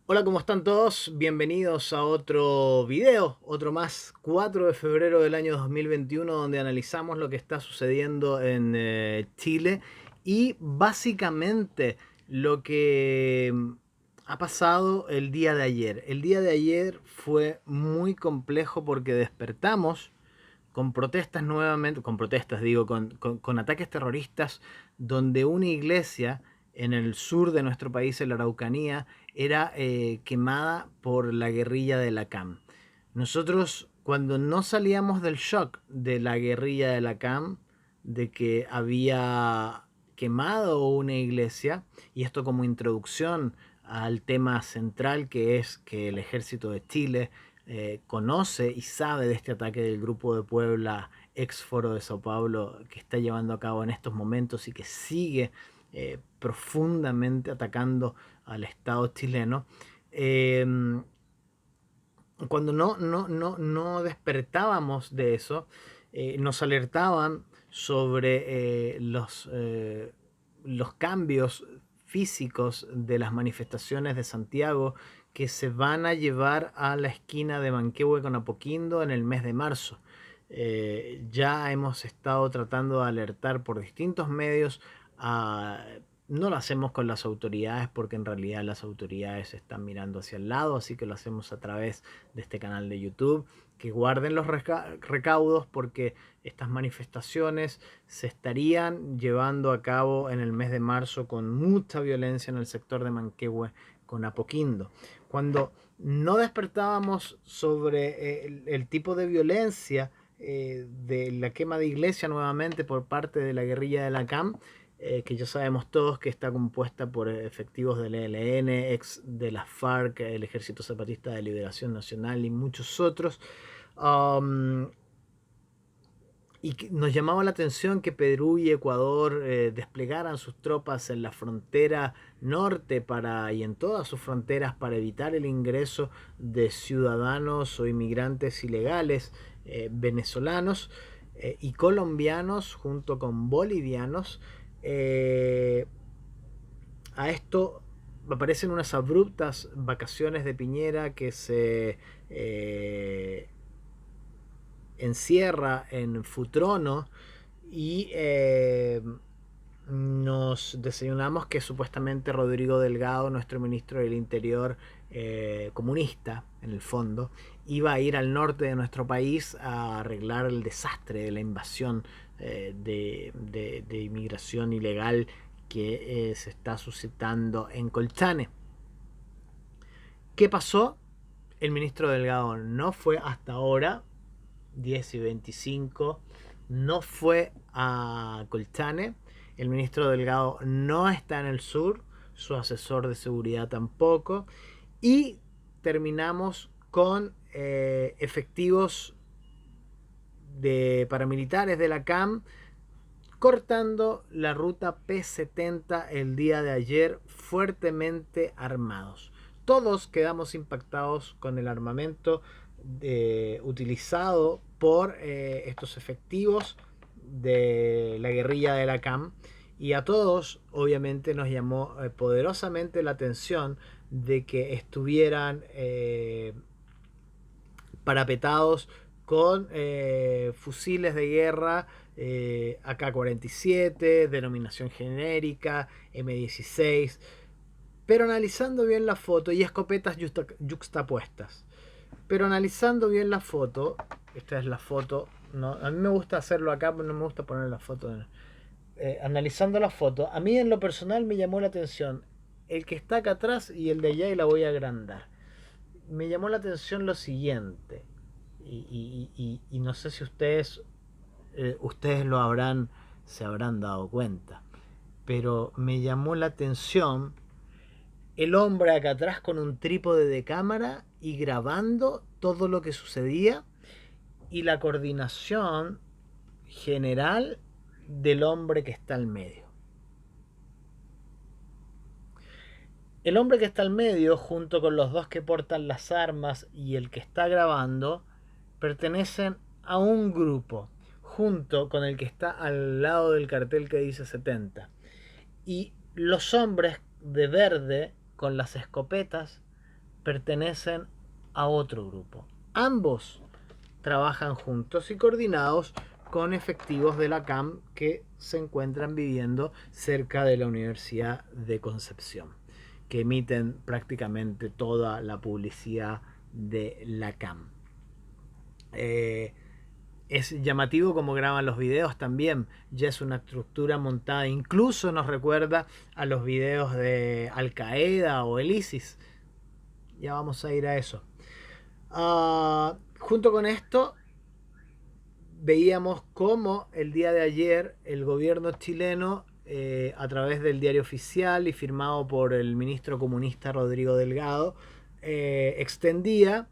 Hola, ¿cómo están todos? Bienvenidos a otro video, otro más, 4 de febrero del año 2021, donde analizamos lo que está sucediendo en Chile y básicamente lo que ha pasado el día de ayer. El día de ayer fue muy complejo porque despertamos con protestas nuevamente, con protestas digo, con ataques terroristas, donde una iglesia en el sur de nuestro país, en la Araucanía, era quemada por la guerrilla de la CAM. Nosotros, cuando no salíamos del shock de la guerrilla de la CAM, de que había quemado una iglesia, y esto como introducción al tema central que es que el ejército de Chile conoce y sabe de este ataque del Grupo de Puebla, ex Foro de Sao Paulo, que está llevando a cabo en estos momentos y que sigue profundamente atacando al Estado chileno. Eh, Cuando no despertábamos de eso, nos alertaban sobre los cambios físicos de las manifestaciones de Santiago que se van a llevar a la esquina de Manquehue con Apoquindo en el mes de marzo. Ya hemos estado tratando de alertar por distintos medios a no lo hacemos con las autoridades porque en realidad las autoridades están mirando hacia el lado, así que lo hacemos a través de este canal de YouTube. Que guarden los recaudos porque estas manifestaciones se estarían llevando a cabo en el mes de marzo con mucha violencia en el sector de Manquehue con Apoquindo. Cuando no despertábamos sobre el tipo de violencia de la quema de iglesia nuevamente por parte de la guerrilla de la CAM, que ya sabemos todos que está compuesta por efectivos del ELN, ex de la FARC, el Ejército Zapatista de Liberación Nacional y muchos otros. Um, y nos llamaba la atención que Perú y Ecuador desplegaran sus tropas en la frontera norte y en todas sus fronteras para evitar el ingreso de ciudadanos o inmigrantes ilegales venezolanos y colombianos junto con bolivianos. eh, a esto aparecen unas abruptas vacaciones de Piñera que se encierra en Futrono y nos desayunamos que supuestamente Rodrigo Delgado, nuestro ministro del Interior comunista, en el fondo, iba a ir al norte de nuestro país a arreglar el desastre de la invasión de inmigración ilegal que se está suscitando en Colchane. ¿Qué pasó? El ministro Delgado no fue hasta ahora, 10:25, no fue a Colchane. El ministro Delgado no está en el sur, su asesor de seguridad tampoco. Y terminamos con efectivos de paramilitares de la CAM cortando la ruta P70 el día de ayer fuertemente armados. Todos quedamos impactados con el armamento utilizado por estos efectivos de la guerrilla de la CAM y a todos obviamente nos llamó poderosamente la atención de que estuvieran parapetados con fusiles de guerra AK-47, denominación genérica, M16, pero analizando bien la foto y escopetas yuxtapuestas. Pero analizando bien la foto, esta es la foto, no, a mí me gusta hacerlo acá, pero no me gusta poner la foto. Analizando la foto, a mí en lo personal me llamó la atención el que está acá atrás y el de allá y la voy a agrandar. Me llamó la atención lo siguiente, y no sé si ustedes se habrán dado cuenta, pero me llamó la atención el hombre acá atrás con un trípode de cámara y grabando todo lo que sucedía y la coordinación general del hombre que está al medio. El hombre que está al medio, junto con los dos que portan las armas y el que está grabando, pertenecen a un grupo, junto con el que está al lado del cartel que dice 70. Y los hombres de verde con las escopetas pertenecen a otro grupo. Ambos trabajan juntos y coordinados con efectivos de la CAM que se encuentran viviendo cerca de la Universidad de Concepción, que emiten prácticamente toda la publicidad de la CAM. Es llamativo como graban los videos también, ya es una estructura montada, incluso nos recuerda a los videos de Al Qaeda o el ISIS. Ya vamos a ir a eso. Junto con esto, veíamos cómo el día de ayer el gobierno chileno, a través del diario oficial y firmado por el ministro comunista Rodrigo Delgado, extendía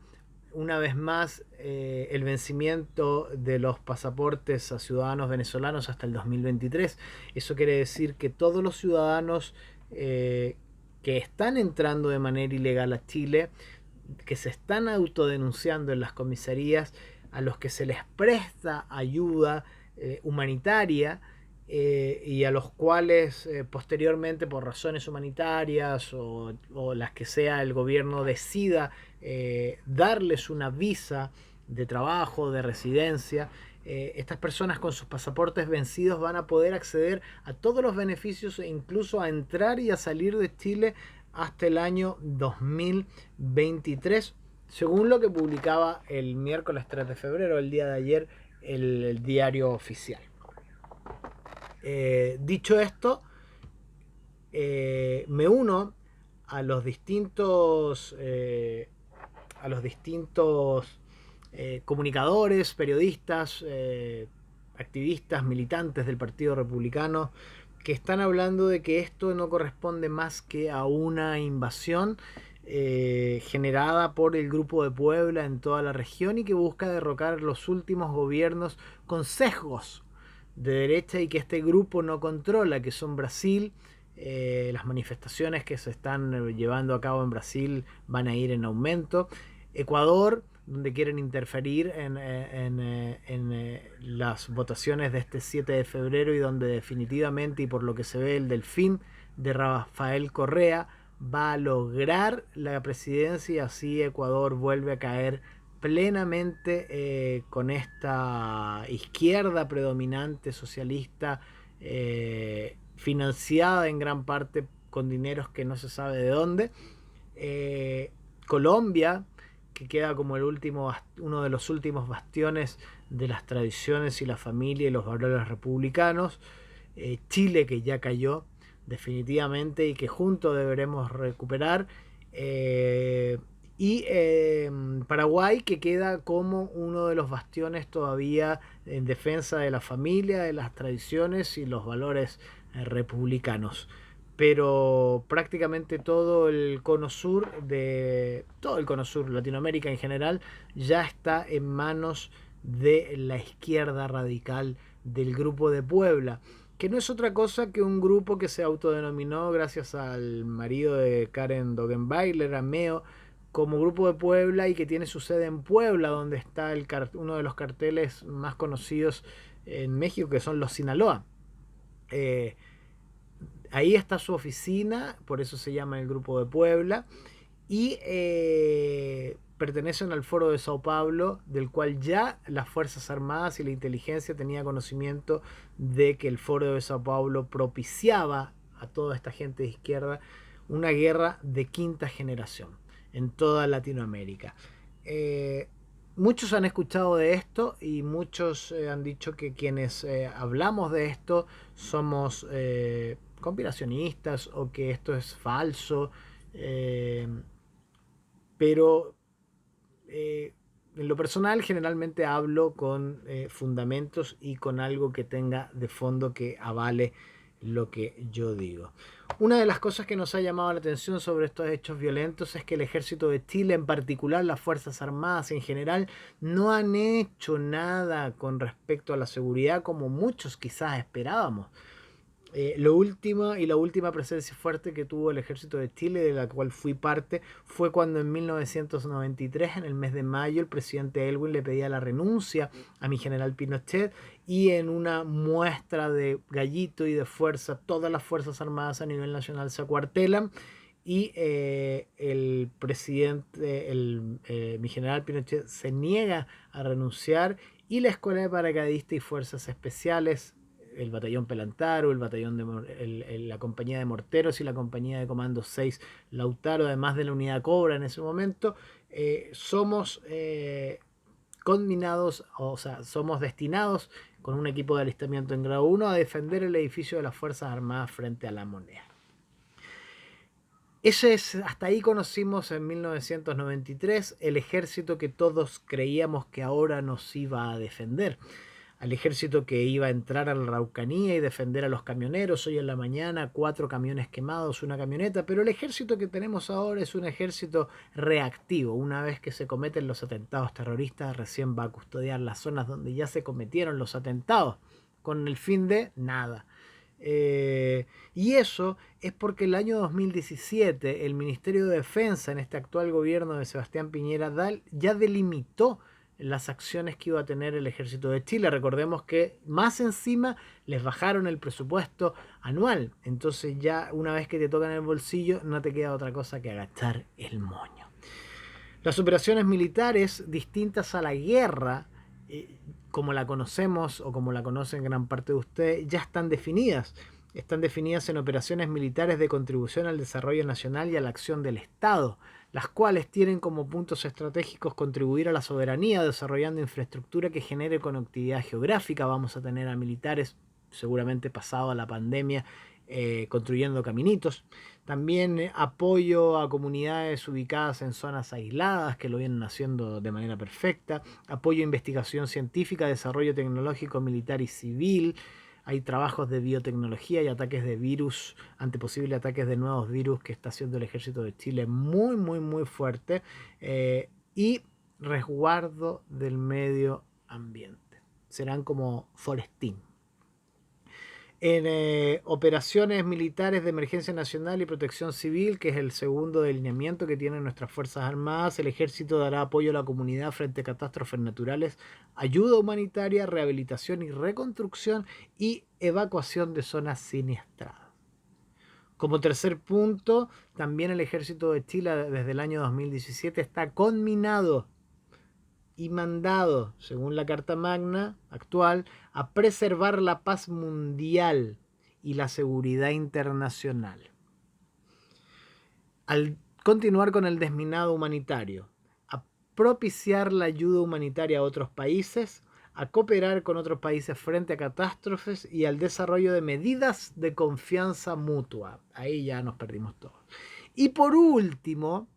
una vez más el vencimiento de los pasaportes a ciudadanos venezolanos hasta el 2023. Eso quiere decir que todos los ciudadanos que están entrando de manera ilegal a Chile, que se están autodenunciando en las comisarías, a los que se les presta ayuda humanitaria, y a los cuales posteriormente, por razones humanitarias o las que sea, el gobierno decida darles una visa de trabajo, de residencia, estas personas con sus pasaportes vencidos van a poder acceder a todos los beneficios e incluso a entrar y a salir de Chile hasta el año 2023, según lo que publicaba el miércoles 3 de febrero, el día de ayer, el diario oficial. Dicho esto, me uno a los distintos comunicadores, periodistas, activistas, militantes del Partido Republicano, que están hablando de que esto no corresponde más que a una invasión generada por el Grupo de Puebla en toda la región y que busca derrocar los últimos gobiernos con sesgos de derecha y que este grupo no controla, que son Brasil. Las manifestaciones que se están llevando a cabo en Brasil van a ir en aumento. Ecuador, donde quieren interferir en las votaciones de este 7 de febrero y donde definitivamente, y por lo que se ve, el delfín de Rafael Correa va a lograr la presidencia y así Ecuador vuelve a caer plenamente con esta izquierda predominante socialista, financiada en gran parte con dineros que no se sabe de dónde. Colombia, que queda como uno de los últimos bastiones de las tradiciones y la familia y los valores republicanos. Chile, que ya cayó definitivamente y que juntos deberemos recuperar. Y Paraguay, que queda como uno de los bastiones todavía en defensa de la familia, de las tradiciones y los valores republicanos. Pero prácticamente todo el cono sur, Latinoamérica en general, ya está en manos de la izquierda radical del Grupo de Puebla, que no es otra cosa que un grupo que se autodenominó, gracias al marido de Karen Dogenbailer, Ameo, como Grupo de Puebla, y que tiene su sede en Puebla, donde está uno de los carteles más conocidos en México, que son los Sinaloa. Ahí está su oficina, por eso se llama el Grupo de Puebla, y pertenecen al Foro de Sao Paulo, del cual ya las Fuerzas Armadas y la inteligencia tenía conocimiento de que el Foro de Sao Paulo propiciaba a toda esta gente de izquierda una guerra de quinta generación en toda Latinoamérica. Muchos han escuchado de esto y muchos han dicho que quienes hablamos de esto somos conspiracionistas o que esto es falso, pero en lo personal generalmente hablo con fundamentos y con algo que tenga de fondo que avale lo que yo digo. Una de las cosas que nos ha llamado la atención sobre estos hechos violentos es que el ejército de Chile, en particular las Fuerzas Armadas en general, no han hecho nada con respecto a la seguridad como muchos quizás esperábamos. La última presencia fuerte que tuvo el ejército de Chile, de la cual fui parte, fue cuando en 1993, en el mes de mayo, el presidente Elwin le pedía la renuncia a mi general Pinochet, y en una muestra de gallito y de fuerza, todas las Fuerzas Armadas a nivel nacional se acuartelan y el presidente, mi general Pinochet, se niega a renunciar, y la Escuela de Paracaidistas y Fuerzas Especiales, el batallón Pelantaro, el batallón la compañía de morteros y la compañía de comando 6 Lautaro, además de la unidad Cobra en ese momento, somos conminados, o sea, somos destinados con un equipo de alistamiento en grado 1 a defender el edificio de las Fuerzas Armadas frente a La Moneda. Hasta ahí conocimos en 1993 el ejército que todos creíamos que ahora nos iba a defender. Al ejército que iba a entrar a la Araucanía y defender a los camioneros. Hoy en la mañana 4 camiones quemados, una camioneta. Pero el ejército que tenemos ahora es un ejército reactivo. Una vez que se cometen los atentados terroristas, recién va a custodiar las zonas donde ya se cometieron los atentados, con el fin de nada. Y eso es porque el año 2017 el Ministerio de Defensa, en este actual gobierno de Sebastián Piñera, ya delimitó las acciones que iba a tener el ejército de Chile. Recordemos que más encima les bajaron el presupuesto anual. Entonces ya una vez que te tocan el bolsillo no te queda otra cosa que agachar el moño. Las operaciones militares distintas a la guerra, como la conocemos o como la conocen gran parte de ustedes, ya están definidas. Están definidas en operaciones militares de contribución al desarrollo nacional y a la acción del Estado, las cuales tienen como puntos estratégicos contribuir a la soberanía, desarrollando infraestructura que genere conectividad geográfica. Vamos a tener a militares, seguramente pasado a la pandemia, construyendo caminitos. También apoyo a comunidades ubicadas en zonas aisladas, que lo vienen haciendo de manera perfecta. Apoyo a investigación científica, desarrollo tecnológico militar y civil. Hay trabajos de biotecnología y ataques de virus, ante posibles ataques de nuevos virus, que está haciendo el ejército de Chile muy, muy, muy fuerte. Y resguardo del medio ambiente. Serán como Forestín. En operaciones militares de emergencia nacional y protección civil, que es el segundo delineamiento que tienen nuestras Fuerzas Armadas, el ejército dará apoyo a la comunidad frente a catástrofes naturales, ayuda humanitaria, rehabilitación y reconstrucción, y evacuación de zonas siniestradas. Como tercer punto, también el ejército de Chile desde el año 2017 está conminado y mandado, según la Carta Magna actual, a preservar la paz mundial y la seguridad internacional. Al continuar con el desminado humanitario, a propiciar la ayuda humanitaria a otros países, a cooperar con otros países frente a catástrofes y al desarrollo de medidas de confianza mutua. Ahí ya nos perdimos todos. Y por último,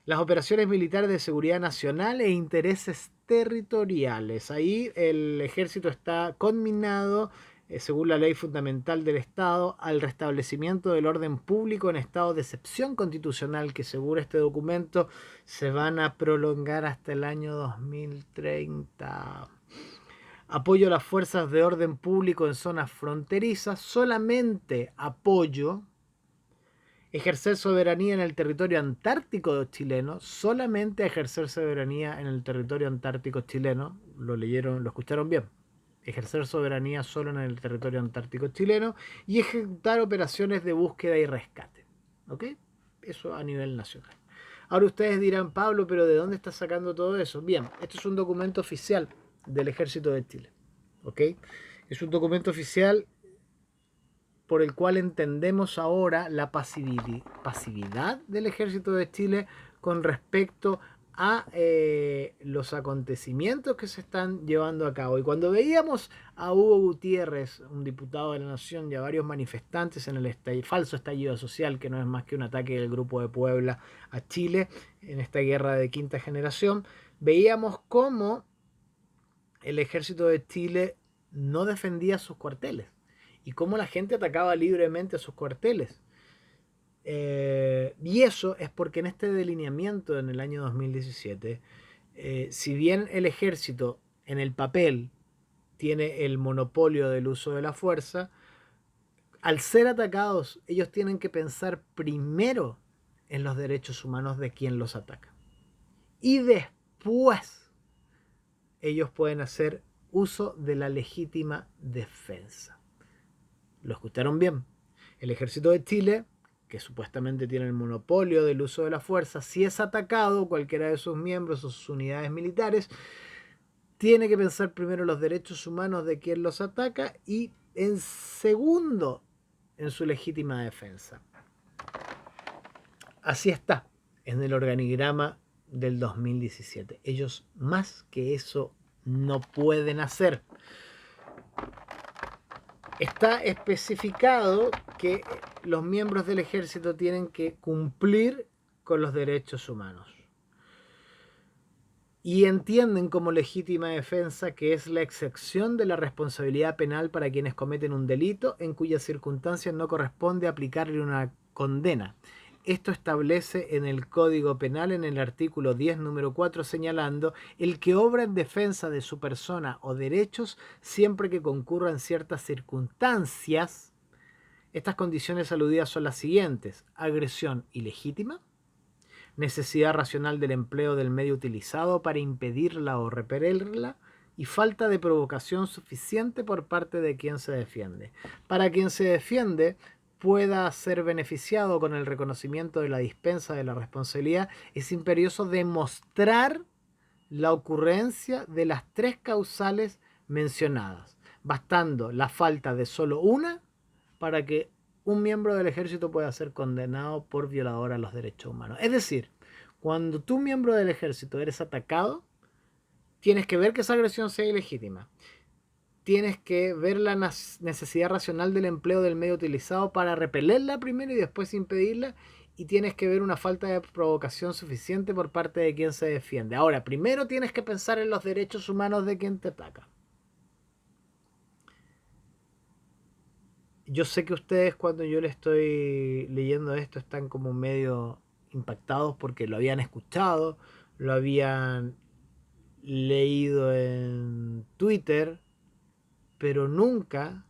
las operaciones militares de seguridad nacional e intereses territoriales. Ahí el ejército está conminado, según la ley fundamental del Estado, al restablecimiento del orden público en estado de excepción constitucional, que según este documento se van a prolongar hasta el año 2030. Apoyo a las fuerzas de orden público en zonas fronterizas, solamente apoyo. Ejercer soberanía en el territorio antártico chileno, solamente ejercer soberanía en el territorio antártico chileno, lo escucharon bien, ejercer soberanía solo en el territorio antártico chileno, y ejecutar operaciones de búsqueda y rescate. ¿Ok? Eso a nivel nacional. Ahora ustedes dirán, Pablo, pero ¿de dónde estás sacando todo eso? Bien, esto es un documento oficial del Ejército de Chile. ¿Ok? Es un documento oficial por el cual entendemos ahora la pasividad del Ejército de Chile con respecto a los acontecimientos que se están llevando a cabo. Y cuando veíamos a Hugo Gutiérrez, un diputado de la Nación, y a varios manifestantes en el falso estallido social, que no es más que un ataque del Grupo de Puebla a Chile en esta guerra de quinta generación, veíamos cómo el Ejército de Chile no defendía sus cuarteles y cómo la gente atacaba libremente sus cuarteles. Y eso es porque en este delineamiento en el año 2017, si bien el ejército en el papel tiene el monopolio del uso de la fuerza, al ser atacados ellos tienen que pensar primero en los derechos humanos de quien los ataca. Y después ellos pueden hacer uso de la legítima defensa. Lo escucharon bien. El Ejército de Chile, que supuestamente tiene el monopolio del uso de la fuerza, si es atacado cualquiera de sus miembros o sus unidades militares, tiene que pensar primero los derechos humanos de quien los ataca y en segundo en su legítima defensa. Así está en el organigrama del 2017. Ellos más que eso no pueden hacer. Está especificado que los miembros del ejército tienen que cumplir con los derechos humanos. Y entienden como legítima defensa que es la excepción de la responsabilidad penal para quienes cometen un delito en cuyas circunstancias no corresponde aplicarle una condena. Esto establece en el Código Penal, en el artículo 10, número 4, señalando el que obra en defensa de su persona o derechos siempre que concurran ciertas circunstancias. Estas condiciones aludidas son las siguientes: agresión ilegítima, necesidad racional del empleo del medio utilizado para impedirla o repelerla, y falta de provocación suficiente por parte de quien se defiende. Para quien se defiende pueda ser beneficiado con el reconocimiento de la dispensa de la responsabilidad, es imperioso demostrar la ocurrencia de las tres causales mencionadas, bastando la falta de solo una para que un miembro del ejército pueda ser condenado por violador a los derechos humanos. Es decir, cuando tú, miembro del ejército, eres atacado, tienes que ver que esa agresión sea ilegítima. Tienes que ver la necesidad racional del empleo del medio utilizado para repelerla primero y después impedirla. Y tienes que ver una falta de provocación suficiente por parte de quien se defiende. Ahora, primero tienes que pensar en los derechos humanos de quien te ataca. Yo sé que ustedes, cuando yo les estoy leyendo esto, están como medio impactados porque lo habían escuchado, lo habían leído en Twitter, pero nunca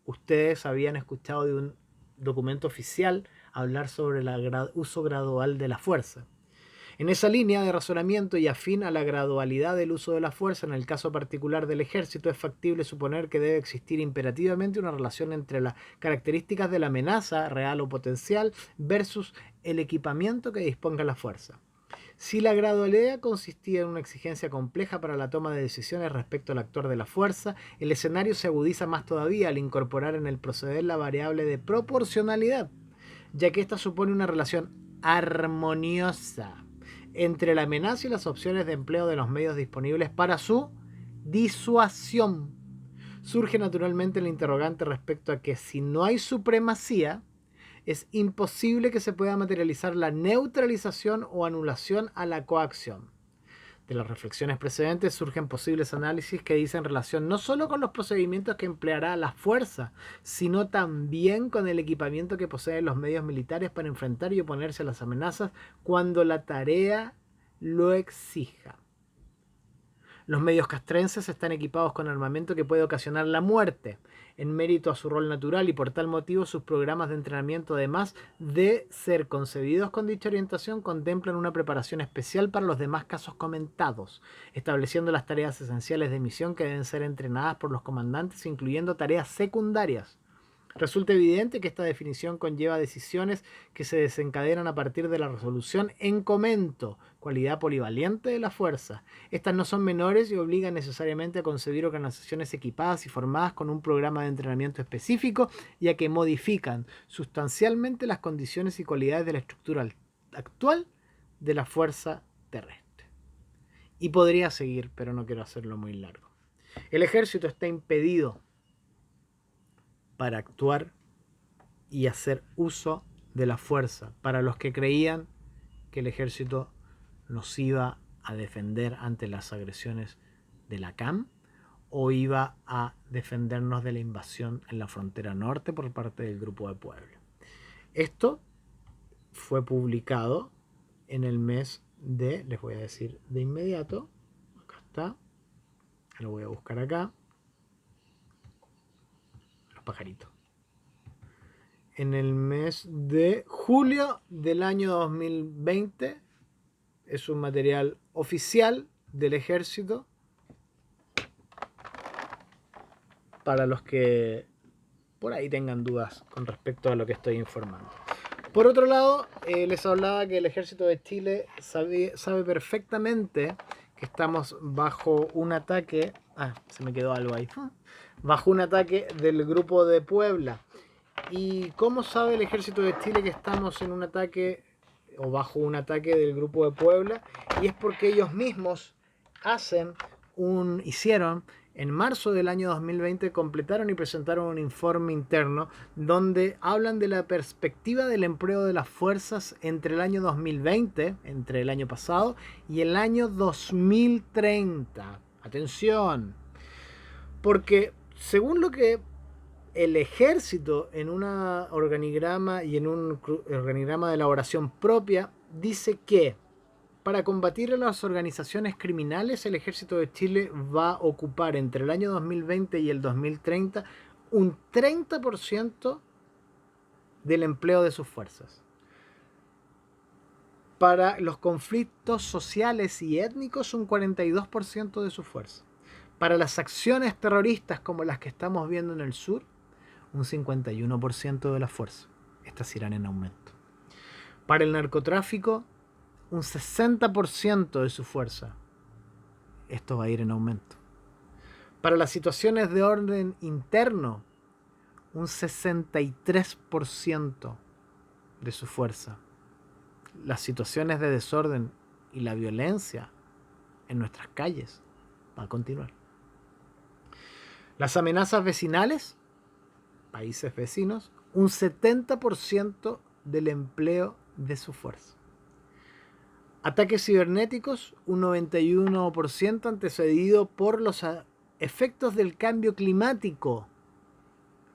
ustedes habían escuchado de un documento oficial hablar sobre el uso gradual de la fuerza. En esa línea de razonamiento y afín a la gradualidad del uso de la fuerza en el caso particular del ejército, es factible suponer que debe existir imperativamente una relación entre las características de la amenaza real o potencial versus el equipamiento que disponga la fuerza. Si la gradualidad consistía en una exigencia compleja para la toma de decisiones respecto al actor de la fuerza, el escenario se agudiza más todavía al incorporar en el proceder la variable de proporcionalidad, ya que esta supone una relación armoniosa entre la amenaza y las opciones de empleo de los medios disponibles para su disuasión. Surge naturalmente el interrogante respecto a que si no hay supremacía, es imposible que se pueda materializar la neutralización o anulación a la coacción. De las reflexiones precedentes surgen posibles análisis que dicen relación no solo con los procedimientos que empleará la fuerza, sino también con el equipamiento que poseen los medios militares para enfrentar y oponerse a las amenazas cuando la tarea lo exija. Los medios castrenses están equipados con armamento que puede ocasionar la muerte, en mérito a su rol natural, y por tal motivo sus programas de entrenamiento, además de ser concebidos con dicha orientación, contemplan una preparación especial para los demás casos comentados, estableciendo las tareas esenciales de misión que deben ser entrenadas por los comandantes, incluyendo tareas secundarias. Resulta evidente que esta definición conlleva decisiones que se desencadenan a partir de la resolución en comento, cualidad polivalente de la fuerza. Estas no son menores y obligan necesariamente a concebir organizaciones equipadas y formadas con un programa de entrenamiento específico, ya que modifican sustancialmente las condiciones y cualidades de la estructura actual de la fuerza terrestre. Y podría seguir, pero no quiero hacerlo muy largo. El ejército está impedido para actuar y hacer uso de la fuerza, para los que creían que el ejército nos iba a defender ante las agresiones de la CAM o iba a defendernos de la invasión en la frontera norte por parte del Grupo de Puebla. Esto fue publicado en el mes de, les voy a decir de inmediato, acá está, lo voy a buscar acá, los pajaritos. En el mes de julio del año 2020. Es un material oficial del ejército para los que por ahí tengan dudas con respecto a lo que estoy informando. Por otro lado, les hablaba que el Ejército de Chile sabe perfectamente que estamos bajo un ataque. Se me quedó algo ahí. Bajo un ataque del Grupo de Puebla. ¿Y cómo sabe el Ejército de Chile que estamos en un ataque o bajo un ataque del Grupo de Puebla? Y es porque ellos mismos hicieron en marzo del año 2020, completaron y presentaron un informe interno donde hablan de la perspectiva del empleo de las fuerzas entre el año 2020, entre el año pasado, y el año 2030. Atención, porque según lo que el ejército en un organigrama y en un organigrama de elaboración propia dice que para combatir a las organizaciones criminales, el Ejército de Chile va a ocupar entre el año 2020 y el 2030 un 30% del empleo de sus fuerzas. Para los conflictos sociales y étnicos, un 42% de su fuerza. Para las acciones terroristas como las que estamos viendo en el sur, un 51% de la fuerza. Estas irán en aumento. Para el narcotráfico, un 60% de su fuerza. Esto va a ir en aumento. Para las situaciones de orden interno, un 63% de su fuerza. Las situaciones de desorden y la violencia en nuestras calles va a continuar. Las amenazas vecinales, países vecinos, un 70% del empleo de su fuerza. Ataques cibernéticos, un 91% antecedido por los efectos del cambio climático.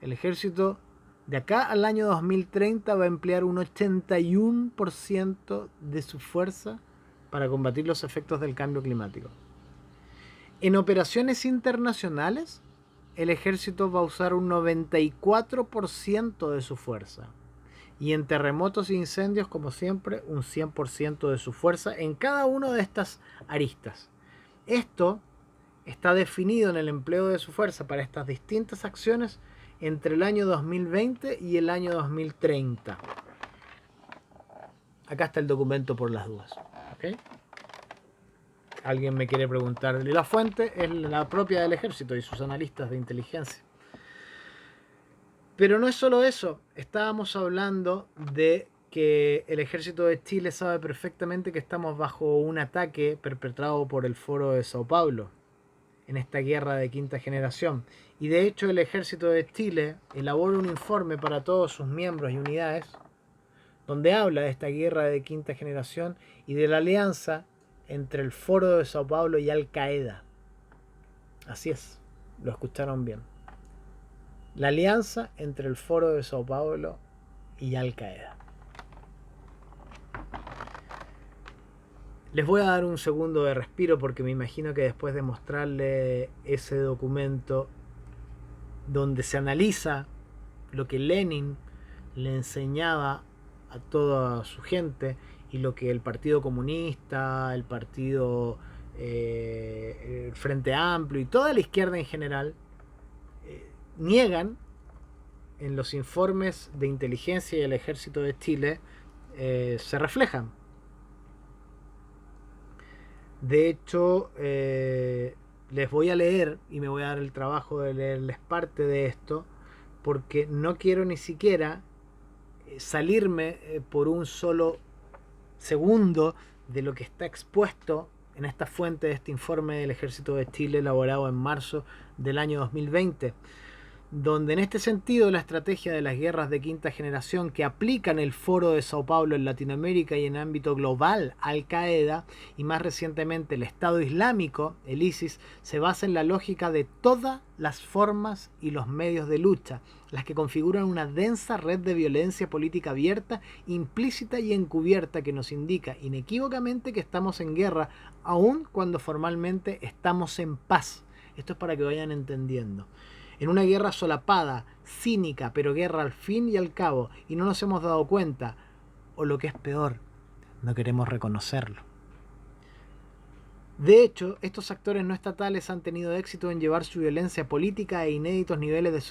El ejército de acá al año 2030 va a emplear un 81% de su fuerza para combatir los efectos del cambio climático. En operaciones internacionales, el ejército va a usar un 94% de su fuerza. Y en terremotos e incendios, como siempre, un 100% de su fuerza en cada una de estas aristas. Esto está definido en el empleo de su fuerza para estas distintas acciones entre el año 2020 y el año 2030. Acá está el documento por las dudas. ¿Okay? Alguien me quiere preguntar. Y la fuente es la propia del ejército y sus analistas de inteligencia. Pero no es solo eso, estábamos hablando de que el Ejército de Chile sabe perfectamente que estamos bajo un ataque perpetrado por el Foro de Sao Paulo, en esta guerra de quinta generación. Y de hecho el Ejército de Chile elabora un informe para todos sus miembros y unidades, donde habla de esta guerra de quinta generación y de la alianza entre el Foro de Sao Paulo y Al Qaeda. Así es, lo escucharon bien. La alianza entre el Foro de Sao Paulo y Al Qaeda. Les voy a dar un segundo de respiro porque me imagino que después de mostrarle ese documento donde se analiza lo que Lenin le enseñaba a toda su gente y lo que el Partido Comunista, el Partido el Frente Amplio y toda la izquierda en general niegan en los informes de inteligencia y el Ejército de Chile, se reflejan. De hecho, les voy a leer y me voy a dar el trabajo de leerles parte de esto porque no quiero ni siquiera salirme por un solo segundo de lo que está expuesto en esta fuente de este informe del Ejército de Chile elaborado en marzo del año 2020, donde en este sentido la estrategia de las guerras de quinta generación que aplican el Foro de Sao Paulo en Latinoamérica y en ámbito global Al Qaeda y más recientemente el Estado Islámico, el ISIS, se basa en la lógica de todas las formas y los medios de lucha, las que configuran una densa red de violencia política abierta, implícita y encubierta que nos indica inequívocamente que estamos en guerra, aun cuando formalmente estamos en paz. Esto es para que vayan entendiendo. En una guerra solapada, cínica, pero guerra al fin y al cabo, y no nos hemos dado cuenta, o lo que es peor, no queremos reconocerlo. De hecho, estos actores no estatales han tenido éxito en llevar su violencia política a inéditos niveles de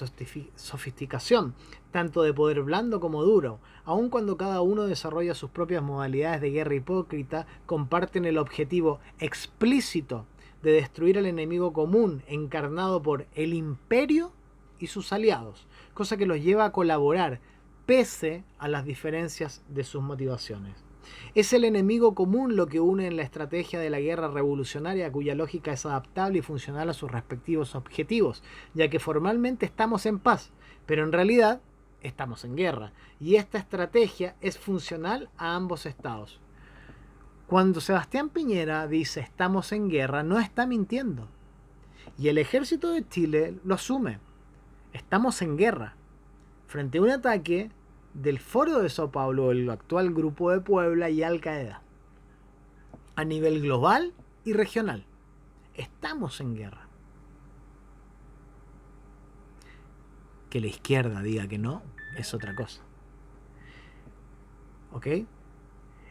sofisticación, tanto de poder blando como duro. Aun cuando cada uno desarrolla sus propias modalidades de guerra hipócrita, comparten el objetivo explícito de destruir al enemigo común encarnado por el imperio y sus aliados, cosa que los lleva a colaborar pese a las diferencias de sus motivaciones. Es el enemigo común lo que une en la estrategia de la guerra revolucionaria, cuya lógica es adaptable y funcional a sus respectivos objetivos, ya que formalmente estamos en paz, pero en realidad estamos en guerra, y esta estrategia es funcional a ambos estados. Cuando Sebastián Piñera dice estamos en guerra, no está mintiendo, y el ejército de Chile lo asume. Estamos en guerra, frente a un ataque del Foro de Sao Paulo, el actual Grupo de Puebla y Al Qaeda, a nivel global y regional. Estamos en guerra. Que la izquierda diga que no es otra cosa. ¿Ok?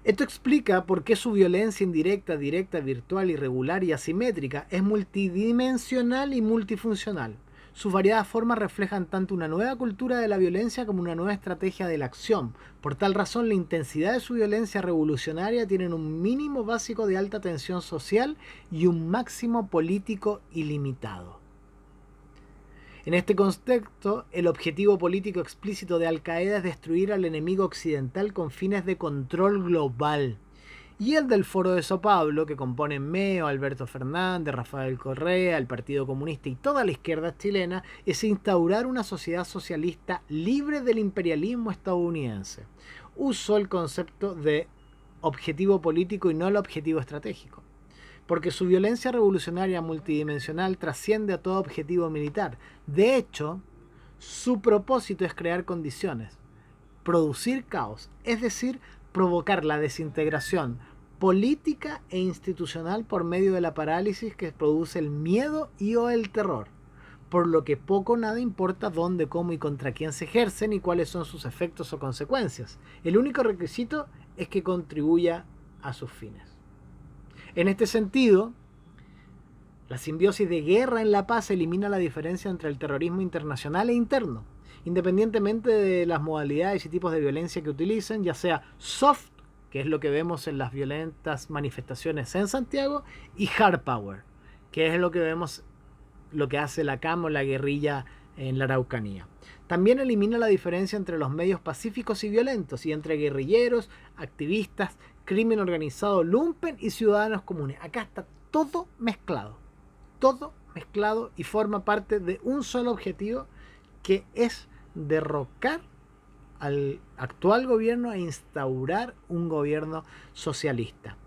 Esto explica por qué su violencia indirecta, directa, virtual, irregular y asimétrica es multidimensional y multifuncional. Sus variadas formas reflejan tanto una nueva cultura de la violencia como una nueva estrategia de la acción. Por tal razón, la intensidad de su violencia revolucionaria tiene un mínimo básico de alta tensión social y un máximo político ilimitado. En este contexto, el objetivo político explícito de Al Qaeda es destruir al enemigo occidental con fines de control global. Y el del Foro de Sao Paulo, que componen Meo, Alberto Fernández, Rafael Correa, el Partido Comunista y toda la izquierda chilena, es instaurar una sociedad socialista libre del imperialismo estadounidense. Usó el concepto de objetivo político y no el objetivo estratégico, porque su violencia revolucionaria multidimensional trasciende a todo objetivo militar. De hecho, su propósito es crear condiciones, producir caos, es decir, provocar la desintegración política e institucional por medio de la parálisis que produce el miedo y o el terror, por lo que poco o nada importa dónde, cómo y contra quién se ejercen y cuáles son sus efectos o consecuencias. El único requisito es que contribuya a sus fines. En este sentido, la simbiosis de guerra en la paz elimina la diferencia entre el terrorismo internacional e interno, independientemente de las modalidades y tipos de violencia que utilicen, ya sea soft, que es lo que vemos en las violentas manifestaciones en Santiago, y hard power, que es lo que vemos, lo que hace la CAM o la guerrilla en la Araucanía. También elimina la diferencia entre los medios pacíficos y violentos, y entre guerrilleros, activistas, crimen organizado, lumpen y ciudadanos comunes. Acá está todo mezclado y forma parte de un solo objetivo, que es derrocar al actual gobierno e instaurar un gobierno socialista.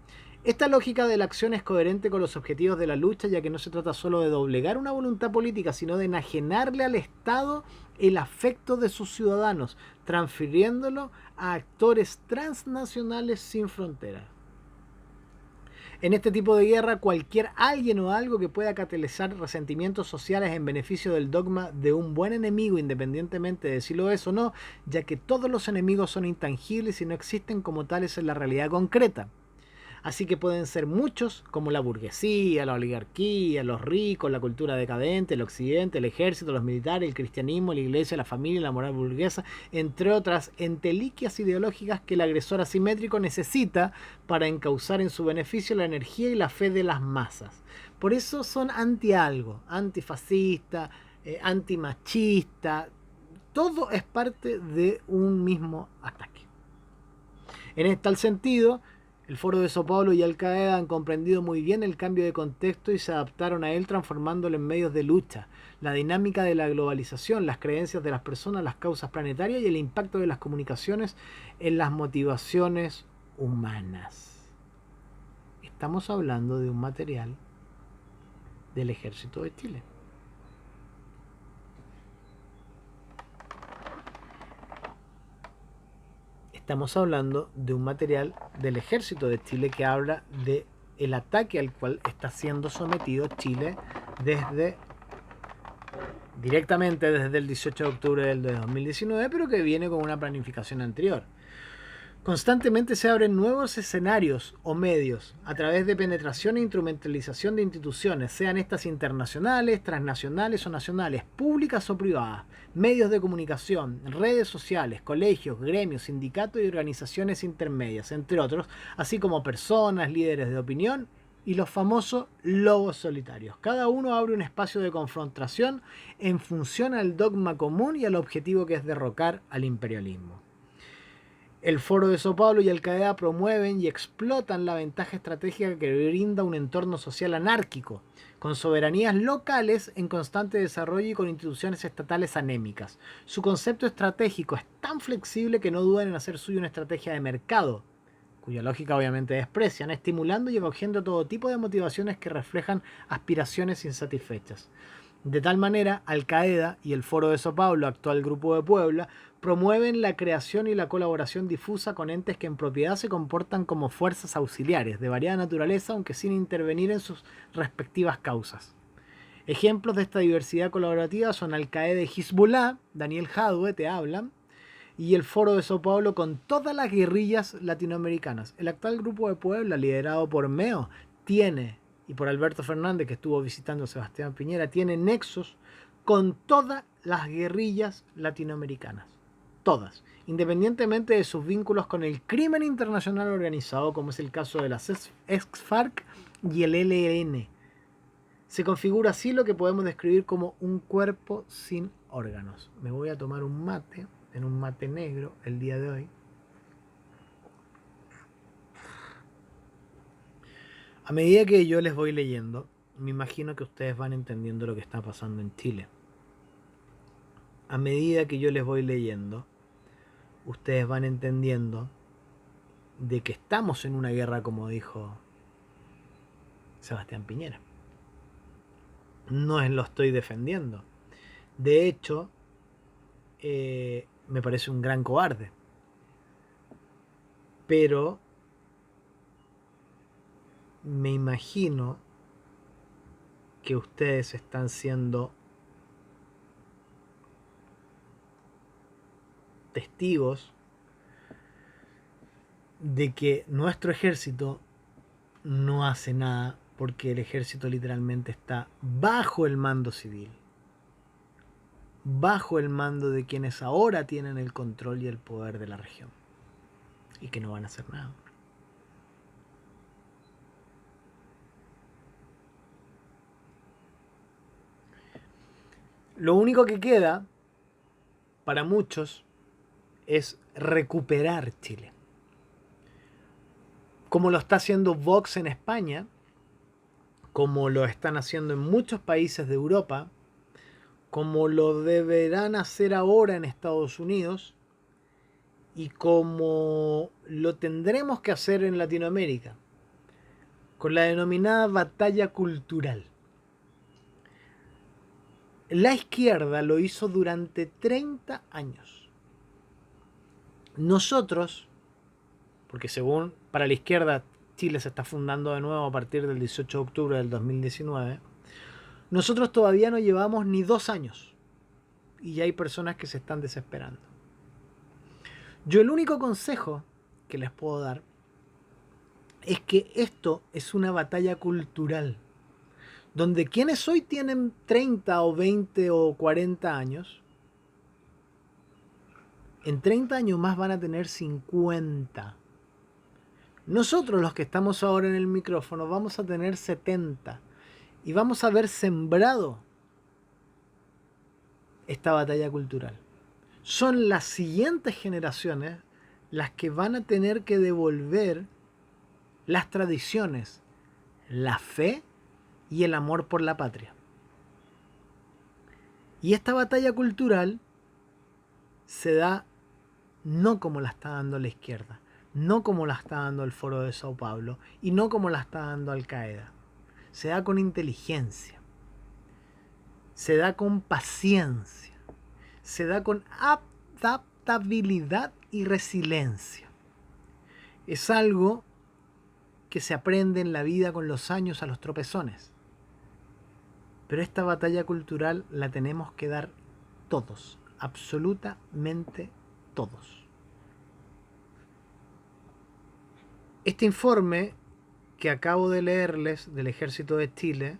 Esta lógica de la acción es coherente con los objetivos de la lucha, ya que no se trata solo de doblegar una voluntad política, sino de enajenarle al Estado el afecto de sus ciudadanos, transfiriéndolo a actores transnacionales sin fronteras. En este tipo de guerra, cualquier alguien o algo que pueda catalizar resentimientos sociales en beneficio del dogma de un buen enemigo, independientemente de si lo es o no, ya que todos los enemigos son intangibles y no existen como tales en la realidad concreta. Así que pueden ser muchos, como la burguesía, la oligarquía, los ricos, la cultura decadente, el occidente, el ejército, los militares, el cristianismo, la iglesia, la familia, la moral burguesa, entre otras entelequias ideológicas que el agresor asimétrico necesita para encauzar en su beneficio la energía y la fe de las masas. Por eso son anti algo, antifascista, antimachista, todo es parte de un mismo ataque. En tal sentido, el Foro de Sao Paulo y Al Qaeda han comprendido muy bien el cambio de contexto y se adaptaron a él, transformándolo en medios de lucha. La dinámica de la globalización, las creencias de las personas, las causas planetarias y el impacto de las comunicaciones en las motivaciones humanas. Estamos hablando de un material del Ejército de Chile. Estamos hablando de un material del Ejército de Chile que habla de el ataque al cual está siendo sometido Chile directamente desde el 18 de octubre del 2019, pero que viene con una planificación anterior. Constantemente se abren nuevos escenarios o medios a través de penetración e instrumentalización de instituciones, sean estas internacionales, transnacionales o nacionales, públicas o privadas, medios de comunicación, redes sociales, colegios, gremios, sindicatos y organizaciones intermedias, entre otros, así como personas, líderes de opinión y los famosos lobos solitarios. Cada uno abre un espacio de confrontación en función al dogma común y al objetivo que es derrocar al imperialismo. El Foro de Sao Paulo y Al Qaeda promueven y explotan la ventaja estratégica que brinda un entorno social anárquico, con soberanías locales en constante desarrollo y con instituciones estatales anémicas. Su concepto estratégico es tan flexible que no dudan en hacer suyo una estrategia de mercado, cuya lógica obviamente desprecian, estimulando y acogiendo todo tipo de motivaciones que reflejan aspiraciones insatisfechas. De tal manera, Al Qaeda y el Foro de Sao Paulo, actual Grupo de Puebla, promueven la creación y la colaboración difusa con entes que en propiedad se comportan como fuerzas auxiliares de variada naturaleza, aunque sin intervenir en sus respectivas causas. Ejemplos de esta diversidad colaborativa son Al Qaeda y Hezbollah, Daniel Jadwe te hablan, y el Foro de Sao Paulo con todas las guerrillas latinoamericanas. El actual Grupo de Puebla, liderado por Meo, tiene, y por Alberto Fernández, que estuvo visitando a Sebastián Piñera, tiene nexos con todas las guerrillas latinoamericanas. Todas, independientemente de sus vínculos con el crimen internacional organizado, como es el caso de las ex-FARC y el ELN. Se configura así lo que podemos describir como un cuerpo sin órganos. Me voy a tomar un mate, en un mate negro, el día de hoy. A medida que yo les voy leyendo, me imagino que ustedes van entendiendo lo que está pasando en Chile. A medida que yo les voy leyendo, ustedes van entendiendo de que estamos en una guerra, como dijo Sebastián Piñera. No lo estoy defendiendo. De hecho, me parece un gran cobarde. Pero me imagino que ustedes están siendo testigos de que nuestro ejército no hace nada porque el ejército literalmente está bajo el mando civil, bajo el mando de quienes ahora tienen el control y el poder de la región y que no van a hacer nada. Lo único que queda para muchos es recuperar Chile, como lo está haciendo Vox en España, como lo están haciendo en muchos países de Europa, como lo deberán hacer ahora en Estados Unidos y como lo tendremos que hacer en Latinoamérica, con la denominada batalla cultural. La izquierda lo hizo durante 30 años. Nosotros, porque según para la izquierda Chile se está fundando de nuevo a partir del 18 de octubre del 2019, nosotros todavía no llevamos ni 2 años y ya hay personas que se están desesperando. Yo el único consejo que les puedo dar es que esto es una batalla cultural, donde quienes hoy tienen 30 o 20 o 40 años, en 30 años más van a tener 50. Nosotros los que estamos ahora en el micrófono vamos a tener 70 y vamos a haber sembrado esta batalla cultural. Son las siguientes generaciones las que van a tener que devolver las tradiciones, la fe y el amor por la patria. Y esta batalla cultural se da no como la está dando la izquierda, no como la está dando el Foro de Sao Paulo y no como la está dando Al Qaeda. Se da con inteligencia, se da con paciencia, se da con adaptabilidad y resiliencia. Es algo que se aprende en la vida con los años a los tropezones. Pero esta batalla cultural la tenemos que dar todos, absolutamente todos. Este informe que acabo de leerles del Ejército de Chile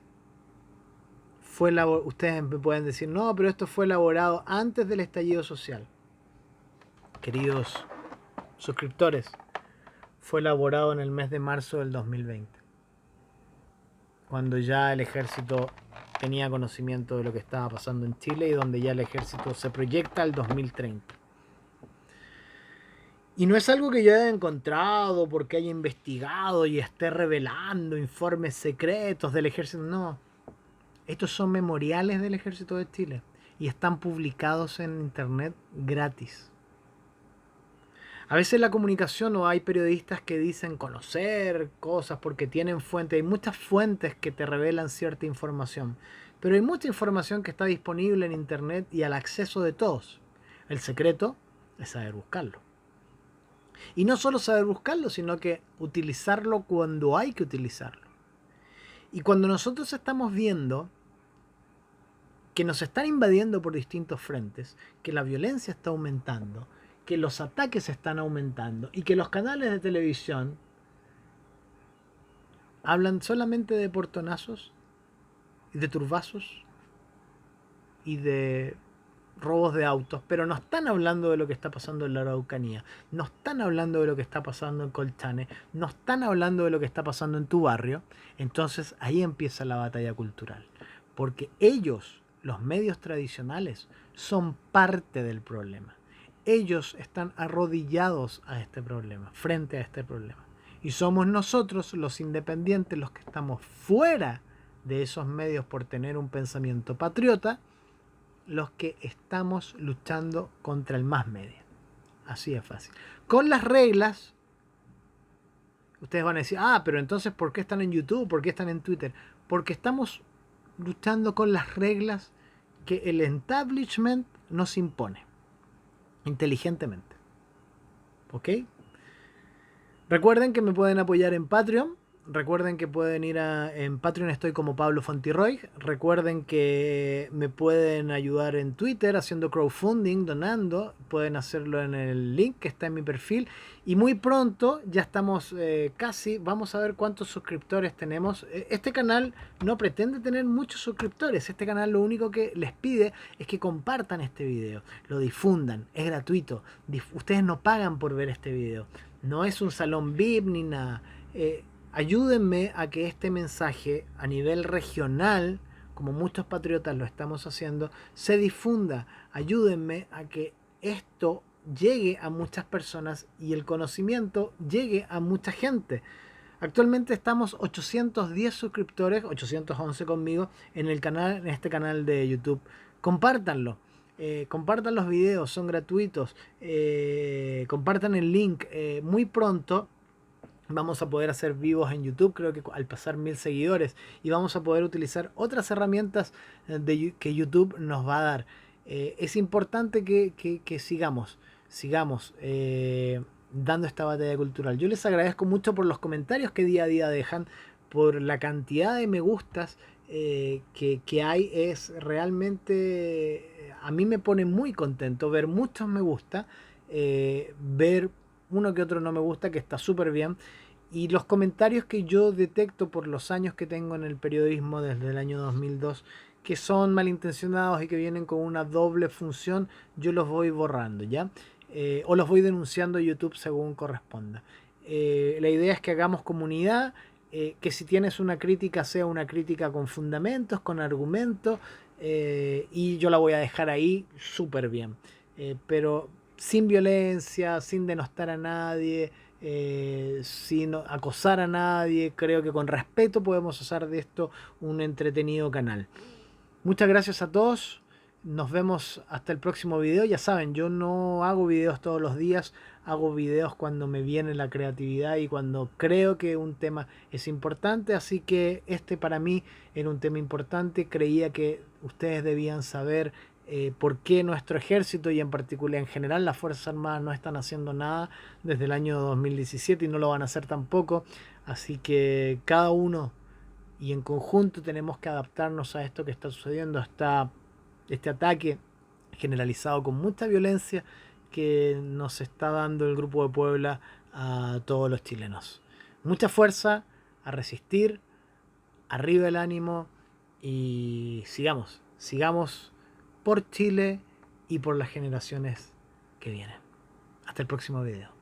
ustedes me pueden decir, no, pero esto fue elaborado antes del estallido social. Queridos suscriptores, fue elaborado en el mes de marzo del 2020, cuando ya el ejército tenía conocimiento de lo que estaba pasando en Chile y donde ya el ejército se proyecta al 2030. Y no es algo que yo haya encontrado porque haya investigado y esté revelando informes secretos del ejército, no. Estos son memoriales del Ejército de Chile y están publicados en internet gratis. A veces en la comunicación o hay periodistas que dicen conocer cosas porque tienen fuentes. Hay muchas fuentes que te revelan cierta información, pero hay mucha información que está disponible en internet y al acceso de todos. El secreto es saber buscarlo. Y no solo saber buscarlo, sino que utilizarlo cuando hay que utilizarlo. Y cuando nosotros estamos viendo que nos están invadiendo por distintos frentes, que la violencia está aumentando, que los ataques están aumentando y que los canales de televisión hablan solamente de portonazos y de turbazos y de robos de autos, pero no están hablando de lo que está pasando en la Araucanía, no están hablando de lo que está pasando en Colchane, no están hablando de lo que está pasando en tu barrio, entonces ahí empieza la batalla cultural, porque ellos, los medios tradicionales, son parte del problema. Ellos están arrodillados a este problema, frente a este problema. Y somos nosotros, los independientes, los que estamos fuera de esos medios por tener un pensamiento patriota, los que estamos luchando contra el más media. Así es fácil. Con las reglas, ustedes van a decir, pero entonces ¿por qué están en YouTube? ¿Por qué están en Twitter? Porque estamos luchando con las reglas que el establishment nos impone. Inteligentemente. ¿Ok? Recuerden que me pueden apoyar en Patreon. Recuerden que pueden ir en Patreon, estoy como Pablo Fontiroy. Recuerden que me pueden ayudar en Twitter haciendo crowdfunding, donando. Pueden hacerlo en el link que está en mi perfil. Y muy pronto, ya estamos casi, vamos a ver cuántos suscriptores tenemos. Este canal no pretende tener muchos suscriptores. Este canal lo único que les pide es que compartan este video, lo difundan, es gratuito. Ustedes no pagan por ver este video. No es un salón VIP ni nada. Ayúdenme a que este mensaje a nivel regional, como muchos patriotas lo estamos haciendo, se difunda. Ayúdenme a que esto llegue a muchas personas y el conocimiento llegue a mucha gente. Actualmente estamos 810 suscriptores, 811 conmigo, en el canal, en este canal de YouTube. Compártanlo. Compartan los videos, son gratuitos. Compartan el link. Muy pronto vamos a poder hacer vivos en YouTube, creo que al pasar 1000 seguidores, y vamos a poder utilizar otras herramientas que YouTube nos va a dar. Es importante que sigamos dando esta batalla cultural. Yo les agradezco mucho por los comentarios que día a día dejan, por la cantidad de me gustas que hay. Es realmente, a mí me pone muy contento ver muchos me gusta, ver uno que otro no me gusta, que está súper bien. Y los comentarios que yo detecto por los años que tengo en el periodismo desde el año 2002, que son malintencionados y que vienen con una doble función, yo los voy borrando, ¿ya? O los voy denunciando a YouTube según corresponda. La idea es que hagamos comunidad, que si tienes una crítica sea una crítica con fundamentos, con argumentos, y yo la voy a dejar ahí súper bien. Pero sin violencia, sin denostar a nadie, sin acosar a nadie. Creo que con respeto podemos hacer de esto un entretenido canal. Muchas gracias a todos. Nos vemos hasta el próximo video. Ya saben, yo no hago videos todos los días. Hago videos cuando me viene la creatividad y cuando creo que un tema es importante. Así que este para mí era un tema importante. Creía que ustedes debían saber por qué nuestro ejército y en particular en general las Fuerzas Armadas no están haciendo nada desde el año 2017 y no lo van a hacer tampoco. Así que cada uno y en conjunto tenemos que adaptarnos a esto que está sucediendo, hasta este ataque generalizado con mucha violencia que nos está dando el Grupo de Puebla a todos los chilenos. Mucha fuerza, a resistir, arriba el ánimo y sigamos por Chile y por las generaciones que vienen. Hasta el próximo video.